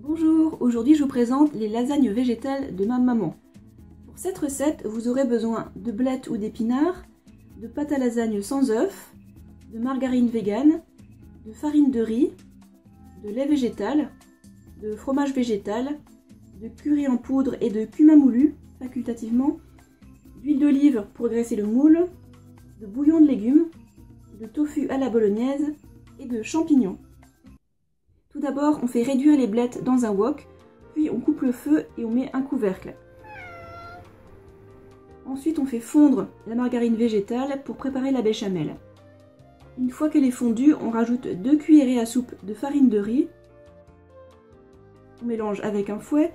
Bonjour, aujourd'hui je vous présente les lasagnes végétales de ma maman. Pour cette recette, vous aurez besoin de blettes ou d'épinards, de pâte à lasagne sans œufs, de margarine végane, de farine de riz, de lait végétal, de fromage végétal, de curry en poudre et de cumin moulu, facultativement, d'huile d'olive pour graisser le moule, de bouillon de légumes, de tofu à la bolognaise et de champignons. Tout d'abord, on fait réduire les blettes dans un wok, puis on coupe le feu et on met un couvercle. Ensuite, on fait fondre la margarine végétale pour préparer la béchamel. Une fois qu'elle est fondue, on rajoute 2 cuillerées à soupe de farine de riz. On mélange avec un fouet.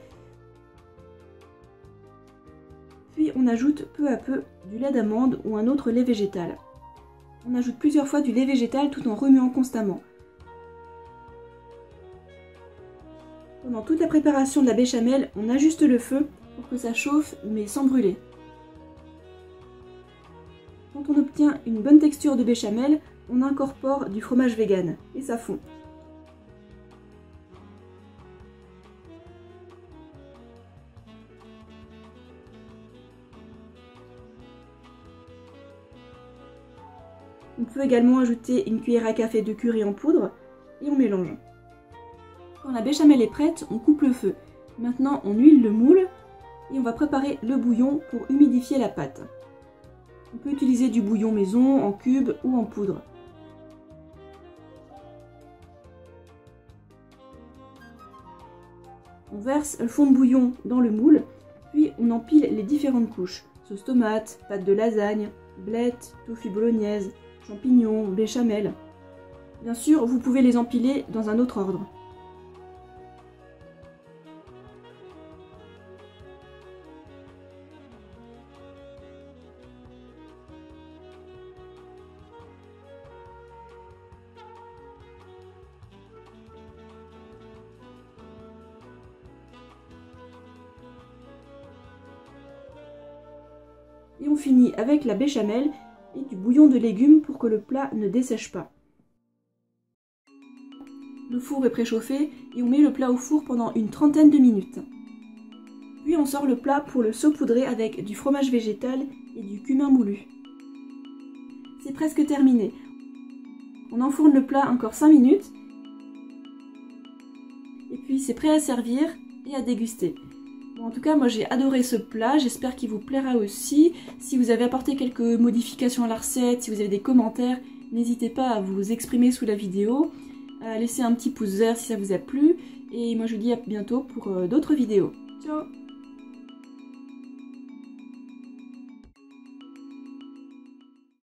Puis on ajoute peu à peu du lait d'amande ou un autre lait végétal. On ajoute plusieurs fois du lait végétal tout en remuant constamment. Pendant toute la préparation de la béchamel, on ajuste le feu pour que ça chauffe mais sans brûler. Quand on obtient une bonne texture de béchamel, on incorpore du fromage vegan et ça fond. On peut également ajouter une cuillère à café de curry en poudre et on mélange. Quand la béchamel est prête, on coupe le feu. Maintenant, on huile le moule et on va préparer le bouillon pour humidifier la pâte. On peut utiliser du bouillon maison, en cubes ou en poudre. On verse le fond de bouillon dans le moule, puis on empile les différentes couches. Sauce tomate, pâte de lasagne, blettes, tofu bolognaise, champignons, béchamel. Bien sûr, vous pouvez les empiler dans un autre ordre. Et on finit avec la béchamel et du bouillon de légumes pour que le plat ne dessèche pas. Le four est préchauffé et on met le plat au four pendant une trentaine de minutes. Puis on sort le plat pour le saupoudrer avec du fromage végétal et du cumin moulu. C'est presque terminé. On enfourne le plat encore 5 minutes. Et puis c'est prêt à servir et à déguster. En tout cas, moi j'ai adoré ce plat, j'espère qu'il vous plaira aussi. Si vous avez apporté quelques modifications à la recette, si vous avez des commentaires, n'hésitez pas à vous exprimer sous la vidéo, à laisser un petit pouce vert si ça vous a plu. Et moi je vous dis à bientôt pour d'autres vidéos. Ciao!